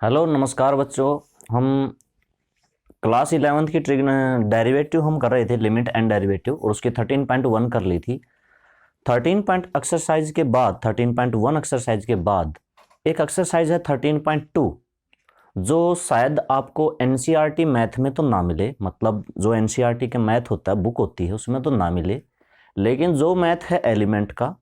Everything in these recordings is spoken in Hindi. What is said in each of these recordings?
हेलो नमस्कार बच्चों। हम क्लास 11th की डेरिवेटिव हम कर रहे थे, लिमिट एंड डेरिवेटिव, और उसकी 13.1 कर ली थी। 13 एक्सरसाइज के बाद 13.1 एक्सरसाइज के बाद एक एक्सरसाइज है 13.2, जो शायद आपको एनसीईआरटी मैथ में तो ना मिले, मतलब जो एनसीईआरटी के मैथ होता है, बुक होती है, उसमें तो ना मिले, लेकिन जो मैथ है एलिमेंट का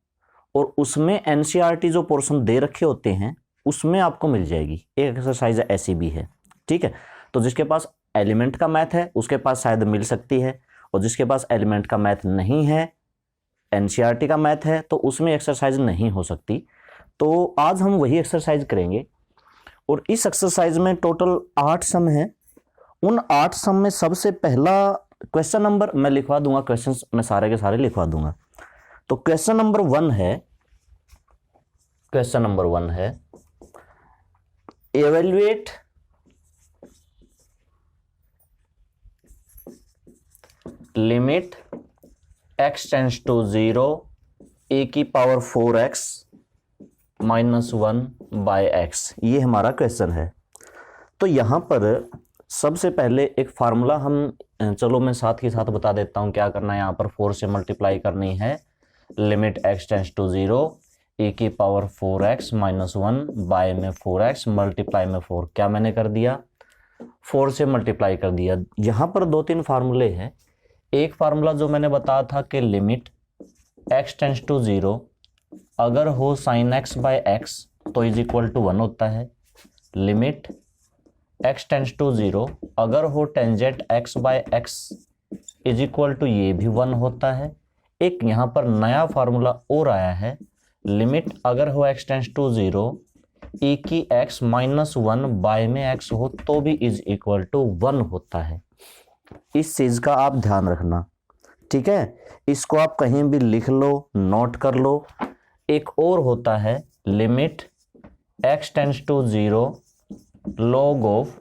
और उसमें एनसीईआरटी जो पोर्शन दे रखे होते हैं उसमें आपको मिल जाएगी। एक एक्सरसाइज ऐसी भी है, ठीक है। तो जिसके पास एलिमेंट का मैथ है उसके पास शायद मिल सकती है, और जिसके पास एलिमेंट का मैथ नहीं है, एनसीईआरटी का मैथ है, तो उसमें एक्सरसाइज नहीं हो सकती। तो आज हम वही एक्सरसाइज करेंगे, और इस एक्सरसाइज में टोटल 8 सम है। उन 8 सम में सबसे पहला क्वेश्चन नंबर मैं लिखवा दूंगा, क्वेश्चन मैं सारे के सारे लिखवा दूंगा। तो क्वेश्चन नंबर 1 है evaluate limit x tends to 0 e की power 4x minus 1 by x, ये हमारा क्वेश्चन है। तो यहां पर सबसे पहले एक फार्मूला हम, चलो मैं साथ ही साथ बता देता हूं क्या करना है। यहां पर 4 से मल्टीप्लाई करनी है, limit x tends to 0 e की पावर 4x माइनस 1 बाय में 4x मल्टीप्लाई में 4, क्या मैंने कर दिया, 4 से मल्टीप्लाई कर दिया। यहां पर 2-3 फार्मूले हैं। एक फार्मूला जो मैंने बताया था कि लिमिट x टेंड्स टू 0 अगर हो साइन x बाय x तो इज इक्वल टू 1 होता है। लिमिट x टेंड्स टू 0 अगर हो tangent x by x is equal to, ये भी 1 होता है। एक यहां पर नया फार्मूला और आया है, लिमिट अगर हो x टेंड्स टू 0 e की x माइनस 1 बाय में x हो तो भी इज इक्वल टू 1 होता है। इस चीज का आप ध्यान रखना, ठीक है। इसको आप कहीं भी लिख लो, नोट कर लो। एक और होता है limit x tends to 0 log of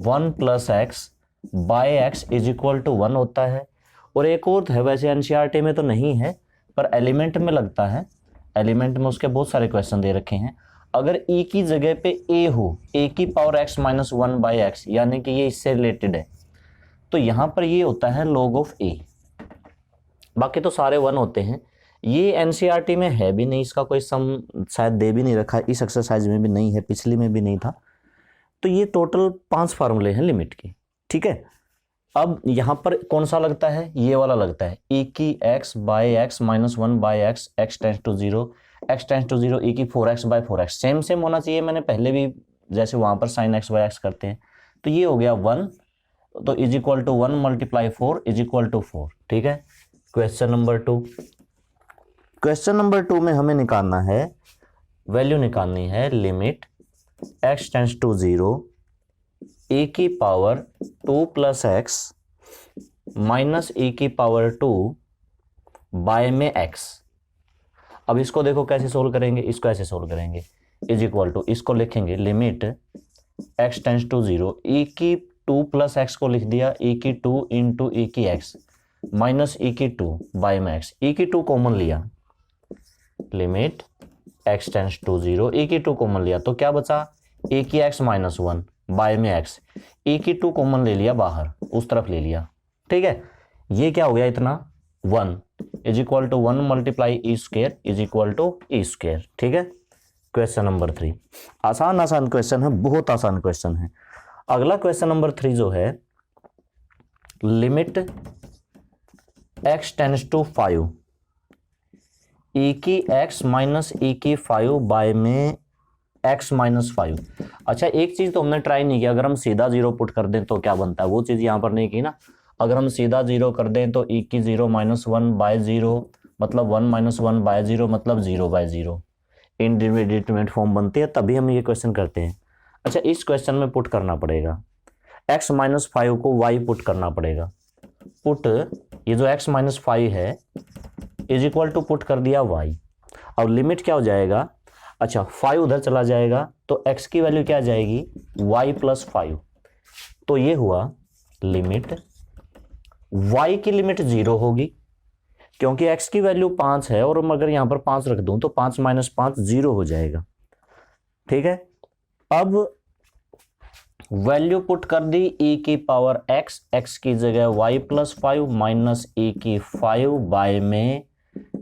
1 plus x by x is equal to 1 होता है। और एक और है, वैसे एनसीईआरटी में तो नहीं है पर एलिमेंट में लगता है। एलिमेंट में उसके बहुत सारे क्वेश्चन दे रखे हैं। अगर e की जगह पे a हो, a की power x minus 1 by x, यानी कि ये इससे रिलेटेड है, तो यहां पर ये होता है log ऑफ a। बाकी तो सारे 1 होते हैं। ये एनसीईआरटी में है भी नहीं, इसका कोई सम शायद दे भी नहीं रखा, इस एक्सरसाइज में भी नहीं है, पिछली में भी नहीं था। तो ये टोटल 5 फार्मूले हैं लिमिट के, ठीक है। अब यहां पर कौन सा लगता है, ये वाला लगता है, e की x by x minus 1 by x x tends to 0 x tends to 0 e की 4x बाय 4x, सेम होना चाहिए। मैंने पहले भी जैसे वहां पर साइन x बाय x करते हैं, तो ये हो गया 1, तो is equal to 1 multiply 4 is equal to 4, ठीक है। क्वेश्चन नंबर 2 में हमें निकालना है, वैल्यू निकालनी है, limit x tends to 0 e की power 2 plus x minus e की पावर 2 बाय में x। अब इसको देखो कैसे सोल्व करेंगे, इसको ऐसे सोल्व करेंगे, इज इक्वल टू, इसको लिखेंगे limit x tends to 0 e की 2 प्लस एक्स को लिख दिया, e की 2 इंटू e की x माइनस e की 2 बाय में x, e की 2 कॉमन लिया, limit x tends to 0 e की 2 कॉमन लिया, तो क्या बचा, e की x माइनस 1 बाय में x, e की 2 कॉमन ले लिया बाहर, उस तरफ ले लिया, ठीक है। ये क्या हो गया, इतना 1 is equal to 1 multiply e square is equal to e square, ठीक है। क्वेश्चन नंबर 3 आसान क्वेश्चन है, बहुत आसान क्वेश्चन है। अगला क्वेश्चन नंबर 3 जो है, limit x tends to 5 e की x माइनस e की 5 बाय में x माइनस 5। अच्छा, एक चीज तो हमने ट्राई नहीं किया, अगर हम सीधा 0 पुट कर दें तो क्या बनता है, वो चीज यहां पर नहीं की ना। अगर हम सीधा 0 कर दें तो e की 0 माइनस 1 बाय 0 मतलब 1 माइनस 1 बाय 0 मतलब 0 बाय 0, इनडिटरमिनेट फॉर्म बनती है, तभी हम ये क्वेश्चन करते हैं। अच्छा, इस क्वेश्चन में पुट करना पड़ेगा, x माइनस 5 को y पुट करना पड़ेगा। पुट, ये जो x माइनस 5 है इज इक्वल टू पुट कर दिया y। अब लिमिट क्या हो जाएगा, अच्छा 5 उधर चला जाएगा तो x की वैल्यू क्या आ जाएगी, y प्लस 5, तो ये हुआ लिमिट y की लिमिट 0 होगी, क्योंकि x की वैल्यू 5 है, और अगर यहां पर 5 रख दूं तो 5 माइनस 5 0 हो जाएगा, ठीक है। अब वैल्यू पुट कर दी e की पावर x, x की जगह y प्लस 5 माइनस e की 5 बाय में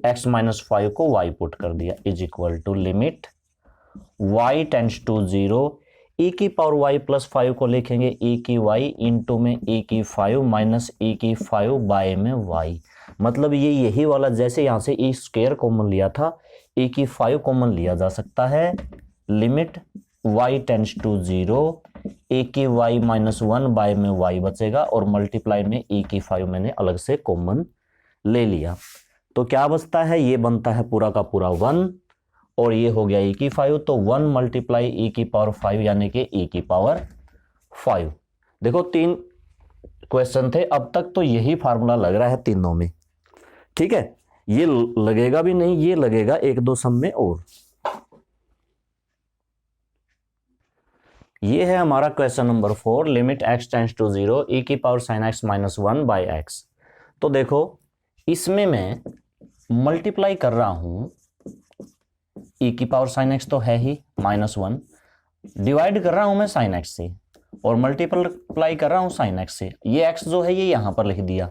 x माइनस 5 को y पुट कर दिया is equal to limit y tends to 0, e की पावर y प्लस 5 को लिखेंगे e की y इंटू में e की 5 माइनस e की 5 बाय में y। मतलब ये यही वाला, जैसे यहां से e स्क्वायर कॉमन लिया था, e की 5 कॉमन लिया जा सकता है। Limit y tends to 0, e की y माइनस 1 बाय में y बचेगा और मल्टीप्लाई में e की 5 मैंने अलग से कॉमन ले लिया। तो क्या बचता है, ये बनता है पूरा का पूरा 1 और ये हो गया e की 5, तो 1 मल्टीप्लाई e की पावर 5 यानी कि e की पावर 5। देखो 3 क्वेश्चन थे अब तक, तो यही फार्मूला लग रहा है तीनों में। ठीक है, ये लगेगा भी नहीं, ये लगेगा 1-2 सम में और। ये है हमारा question number 4, limit x tends to 0 e की power sin x minus 1 by x। तो देखो इसमें मैं मल्टीप्लाई कर रहा हूं, e की पावर sin x तो है ही माइनस 1, डिवाइड कर रहा हूं मैं sin x से और मल्टीप्लाई कर रहा हूं sin x से। ये x जो है ये यहां पर लिख दिया।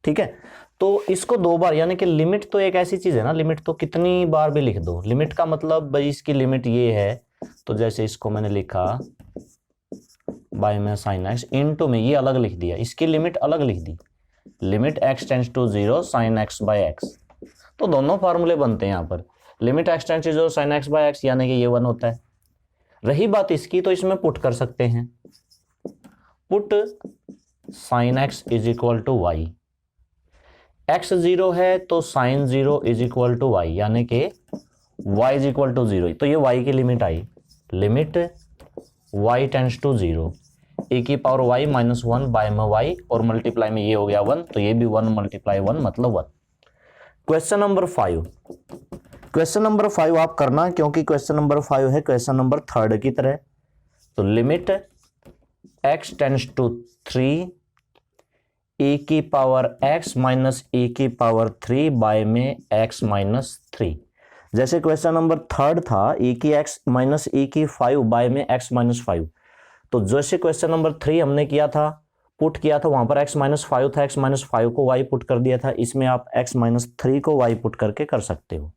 ठीक है, तो इसको 2 बार, यानी कि लिमिट तो एक ऐसी चीज है ना, लिमिट तो कितनी बार भी लिख दो। लिमिट का मतलब भाई इसकी लिमिट ये है, तो जैसे इसको मैंने लिखा बाय में sin x इनटू में ये अलग लिख दिया, इसकी लिमिट अलग लिख दी, limit x tends to 0 sin x by x। तो दोनों फार्मूले बनते हैं यहाँ पर, limit x tends to 0 sin x by x यानी कि ये 1 होता है। रही बात इसकी, तो इसमें पुट कर सकते हैं, put sin x is equal to y, x 0 है तो sin 0 is equal to y यानी कि y इज इक्वल टू 0। तो ये y की लिमिट आई, limit y tends to 0 e की पावर y माइनस 1 बाय में y और मल्टीप्लाई में ये हो गया 1, तो ये भी 1 मल्टीप्लाई 1 मतलब 1। क्वेश्चन नंबर 5, क्वेश्चन नंबर 5 आप करना, क्योंकि क्वेश्चन नंबर 5 है क्वेश्चन नंबर 3 की तरह। तो limit x tends to 3 e की पावर x माइनस e की पावर 3 बाय में x माइनस 3। जैसे क्वेश्चन नंबर 3 था e की x माइनस e की 5 बाय में x माइनस 5, तो जैसे क्वेश्चन नंबर 3 हमने किया था, पुट किया था, वहां पर x माइनस 5 था, x माइनस 5 को y पुट कर दिया था, इसमें आप x माइनस 3 को y पुट करके कर सकते हो।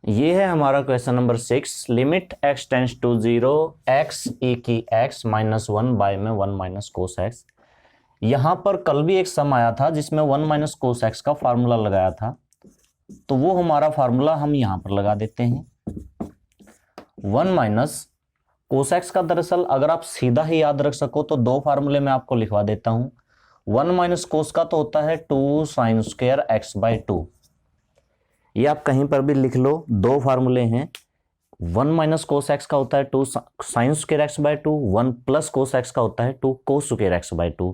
ये है हमारा question number 6, limit x tends to 0 x e की x माइनस 1 बाय में 1 माइनस कोस x। यहां पर कल भी एक सम आया था जिसमें 1 माइनस कोस x का फार्मूला लगाया था, तो वो हमारा फार्मूला हम यहां पर लगा देते हैं। 1 माइनस कोस x का दरअसल अगर आप सीधा ही याद रख सको तो 2 फार्मूले में आपको लिखवा देता हूं। 1 माइनस कोस का तो होता है 2 साइन स्क्वायर x बाई 2, ये आप कहीं पर भी लिख लो, 2 फार्मूले हैं। 1 माइनस कोस x का होता है 2 sine square x by 2, 1 plus cos x का होता है 2 कोस स्क्वायर x बाई 2,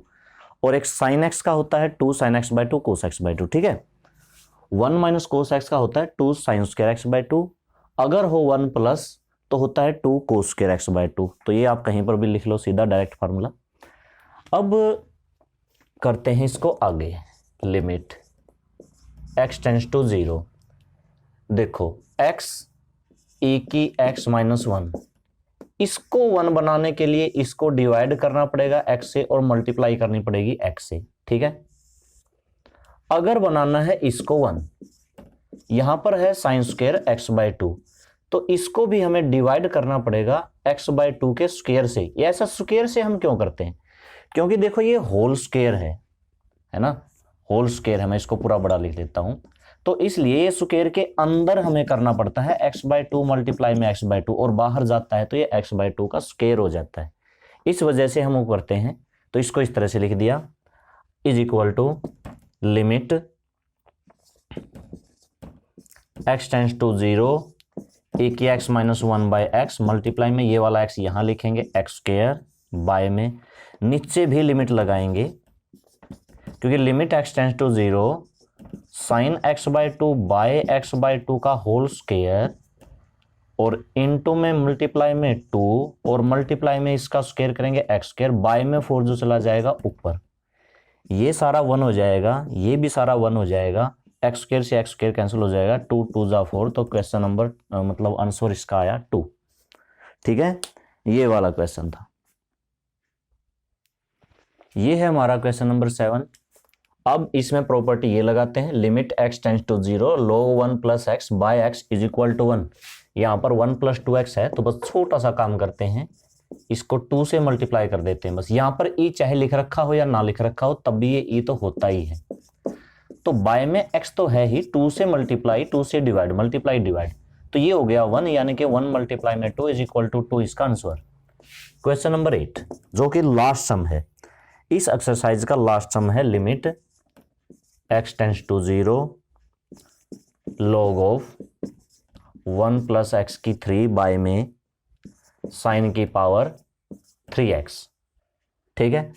और एक साइन x का होता है 2 sine x by 2 cos x by 2। ठीक है, 1 माइनस कोस x का होता है 2 साइन स्क्वायर x बाई 2, अगर हो 1 प्लस तो होता है 2 कोस स्क्वायर x बाई 2। तो ये आप कहीं पर भी लिख लो, सीधा डायरेक्ट फार्मूला। अब करते हैं इसको आगे, लिमिट x टेंड्स टू 0। देखो x e की x माइनस 1, इसको 1 बनाने के लिए इसको डिवाइड करना पड़ेगा x से और मल्टीप्लाई करनी पड़ेगी x से। ठीक है, अगर बनाना है इसको 1, यहां पर है साइन स्क्वायर x बाई 2, तो इसको भी हमें डिवाइड करना पड़ेगा x बाई 2 के स्क्वायर से। ये ऐसा स्क्वायर से हम क्यों करते हैं, क्योंकि देखो ये होल स्क्वायर है ना, होल स्क्वायर है, मैं इसको पूरा बड़ा लिख देता हूं, तो इसलिए ये स्क्वायर के अंदर हमें करना पड़ता है x बाई 2 मल्टीप्लाई में x बाई 2, और बाहर जाता है तो ये x बाई 2 का स्क्वायर हो जाता है। इस वजह से हम वो करते हैं, तो इसको इस तरह से लिख दिया, is equal to limit x tends to 0 e की x minus 1 by x, multiply में ये वाला x यहां लिखेंगे x स्क्वायर, बाय में नीचे भी लिमिट लगाएंगे, क्योंकि limit x tends to 0 sine x by 2 by x by 2 का होल स्क्वायर, और इनटू में मल्टीप्लाई में 2, और मल्टीप्लाई में इसका स्क्वायर करेंगे x स्क्वायर, बाय में 4 जो चला जाएगा ऊपर, ये सारा 1 हो जाएगा, ये भी सारा 1 हो जाएगा, x स्क्वायर से x स्क्वायर कैंसिल हो जाएगा, 2 2 जा 4, तो क्वेश्चन नंबर मतलब आंसर इसका आया 2। ठीक है, ये वाला क्वेश्चन था। ये है हमारा क्वेश्चन नंबर 7। अब इसमें प्रॉपर्टी ये लगाते हैं, limit x tends to 0 log 1 plus x by x is equal to 1। यहाँ पर 1 प्लस 2x है, तो बस छोटा सा काम करते हैं, इसको 2 से मल्टीप्लाई कर देते हैं। बस यहाँ पर e चाहे लिख रखा हो या ना लिख रखा हो, तब भी ये e तो होता ही है। तो बाय में x तो है ही, 2 से मल्टीप्लाई, 2 से डिवाइड, मल्टीप्लाई डिवाइड, तो ये हो गया 1, यानी कि 1 मल्टीप्लाई में 2 इज इक्वल टू 2, इसका आंसर। क्वेश्चन नंबर 8 जो कि लास्ट सम है, इस एक्सरसाइज का लास्ट सम है, limit x tends to 0 log of 1 plus x की 3 बाय में साइन की पावर 3x। ठीक है,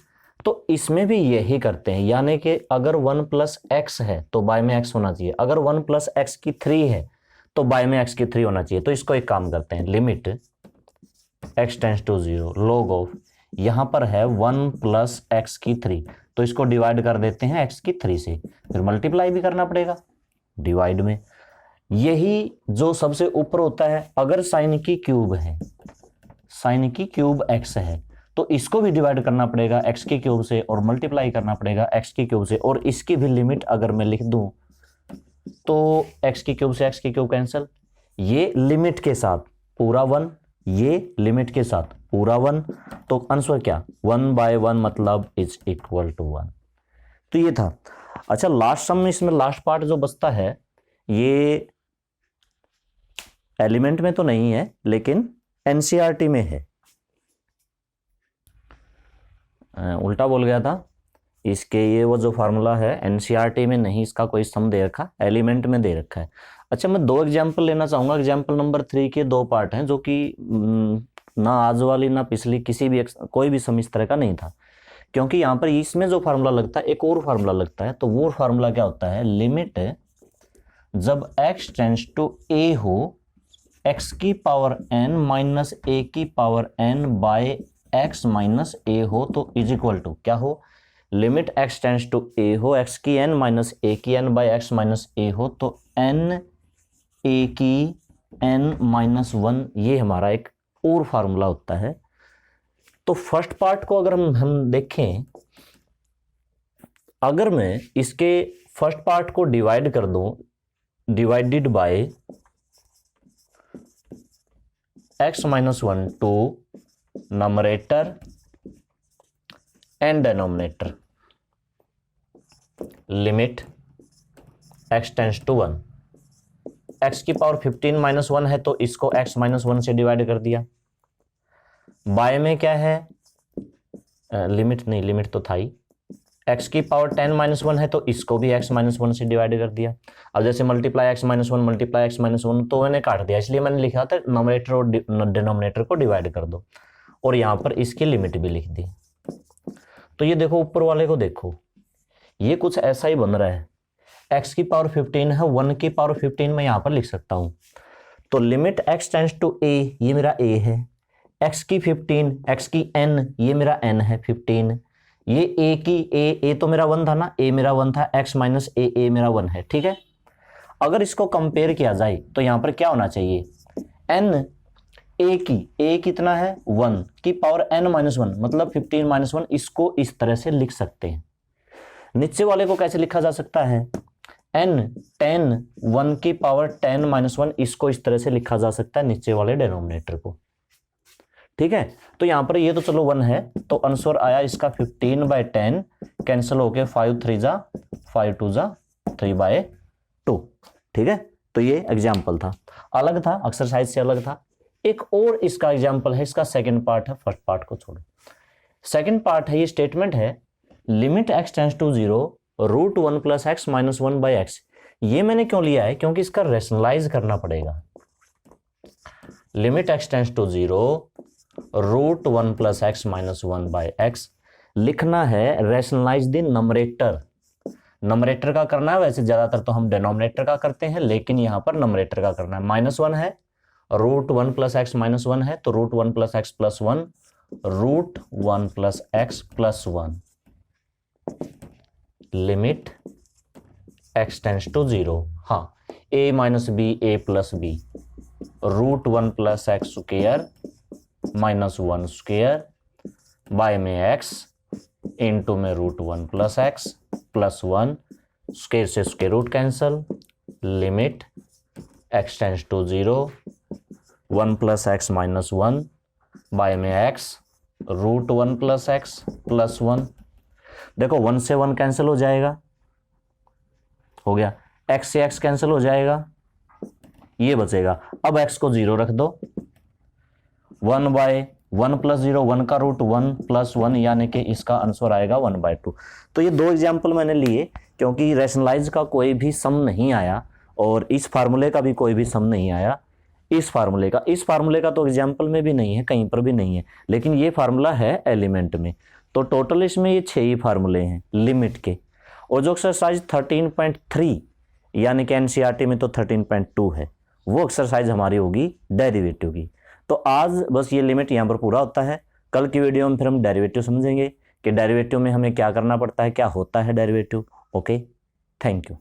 तो इसमें भी यही करते हैं, यानी कि अगर 1 प्लस एक्स है तो बाय में x होना चाहिए, अगर 1 प्लस एक्स की 3 है तो बाय में x की 3 होना चाहिए। तो इसको एक काम करते हैं, limit x tends to 0 log of, यहां पर है 1 प्लस एक्स की 3, तो इसको डिवाइड कर देते हैं x की 3 से, फिर मल्टीप्लाई भी करना पड़ेगा डिवाइड में। यही जो सबसे ऊपर होता है, अगर साइन की क्यूब है, साइन की क्यूब x है, तो इसको भी डिवाइड करना पड़ेगा x की क्यूब से और मल्टीप्लाई करना पड़ेगा x की क्यूब से, और इसकी भी लिमिट अगर मैं लिख दूं तो x की क्यूब से x की क्यूब कैंसिल, ये लिमिट के साथ पूरा 1, ये लिमिट के साथ पूरा 1, तो आंसर क्या, 1/1 मतलब इज इक्वल टू 1। तो ये था। अच्छा, लास्ट सम में इसमें लास्ट पार्ट जो बचता है, ये एलिमेंट में तो नहीं है लेकिन एनसीईआरटी में है। उल्टा बोल गया था, इसके ये वो जो फार्मूला है एनसीईआरटी में नहीं, इसका कोई सम दे रखा, एलिमेंट में दे रखा है। अच्छा, मैं 2 एग्जाम्पल लेना चाहूंगा। एग्जाम्पल नंबर 3 के 2 पार्ट हैं, जो कि ना आज वाली ना पिछली किसी भी कोई भी सम इस तरह का नहीं था, क्योंकि यहाँ पर इसमें जो फार्मूला लगता है एक और फार्मूला लगता है। तो वो फार्मूला क्या होता है, लिमिट जब x टेंड्स टू a हो x की पावर n माइनस a की power n by x minus a हो, तो इज इक्वल टू क्या हो, limit x tends to a हो x की n माइनस a की n by x minus a हो, तो n a की n माइनस 1, ये हमारा एक और फार्मूला होता है। तो फर्स्ट पार्ट को अगर हम देखें, अगर मैं इसके फर्स्ट पार्ट को डिवाइड कर दूं, divided by x minus 1 to numerator and denominator, limit x tends to 1, x की पावर 15 माइनस 1 है, तो इसको x माइनस 1 से डिवाइड कर दिया। बाय में क्या है, लिमिट नहीं, लिमिट तो था ही, x की पावर 10 माइनस 1 है, तो इसको भी x माइनस 1 से डिवाइड कर दिया। अब जैसे multiply x minus 1 multiply x minus 1, तो मैंने काट दिया, इसलिए मैंने लिखा था नोमिनेटर और डिनोमिनेटर को डिवाइड कर दो, और यहाँ पर इसकी लिमिट भी लिख दी। तो ये देखो, ऊपर वाले को देखो, ये कुछ ऐसा ही बन रहा है, x की पावर 15 है, 1 की पावर 15 मैं यहाँ पर लिख सकता हूँ। तो limit x tends to a, ये मेरा a है, x की 15, x की n, ये मेरा n है 15, ये a की a तो मेरा 1 था ना, a मेरा 1 था, x माइनस a मेरा 1 है। ठीक है, अगर इसको कंपेयर किया जाए तो यहाँ पर क्या होना चाहिए, n a कितना है 1 की पावर n माइनस 1 मतलब 15 माइनस 1, इसको इस तरह से लिख सकते हैं। नीचे वाले को कैसे लिखा जा सकता है, n 10 1 की पावर 10 माइनस 1, इसको इस तरह से लिखा जा सकता है नीचे वाले डिनोमिनेटर को। ठीक है, तो यहां पर ये तो चलो 1 है, तो आंसर आया इसका 15/10, कैंसिल हो गया 5 3 जा 5 2 जा 3/2। ठीक है, तो ये एग्जाम्पल था, अलग था, एक्सरसाइज से अलग था। एक और इसका एग्जाम्पल है, इसका सेकंड पार्ट है, फर्स्ट पार्ट को छोड़ो। सेकंड पार्ट है, ये स्टेटमेंट है, limit x tends to 0 root 1 plus x minus 1 by x. ये मैंने क्यों लिया है, क्योंकि इसका रेशनलाइज करना पड़ेगा। Limit x tends to 0 root 1 plus x minus 1 by x लिखना है, रेशनलाइज द नंबरेटर। नंबरेटर का करना है, वैसे ज्यादातर तो हम डिनोमिनेटर का करते हैं, लेकिन यहां पर नंबरेटर का करना है। -1 है, रूट 1 प्लस एक्स माइनस 1 है, तो root 1 plus x plus 1, root 1 plus x plus 1, limit x tends to 0, हाँ a minus b a plus b, root 1 plus x square -1 square, by में x, इनटू में √1 + x प्लस 1, स्क्वायर से square root cancel, limit x tends to 0, 1 + x - 1 by में x, √1 + x प्लस 1। देखो 1 से 1 कैंसिल हो जाएगा, हो गया, x से x कैंसिल हो जाएगा, ये बचेगा। अब x को 0 रख दो, 1/1 + 0, 1 का रूट 1 + 1, यानी कि इसका आंसर आएगा 1/2। तो ये 2 एग्जाम्पल मैंने लिए क्योंकि रैशनलाइज का कोई भी सम नहीं आया और इस फार्मूले का भी कोई भी सम नहीं आया। इस फार्मूले का तो एग्जाम्पल में भी नहीं है, कहीं पर भी नहीं है, लेकिन ये फार्मूला है एलिमेंट में। तो टोटल इसमें ये 6 ही फार्मूले हैं लिमिट के। और जो एक्सरसाइज 13.3 यानी कि एनसीईआरटी में तो 13.2 है, वो एक्सरसाइज हमारी होगी डेरिवेटिव की। तो आज बस ये लिमिट यहाँ पर पूरा होता है। कल की वीडियो में फिर हम डेरिवेटिव समझेंगे कि डेरिवेटिव में हमें क्या करना पड़ता है, क्या होता है डेरिवेटिव। Okay, thank you.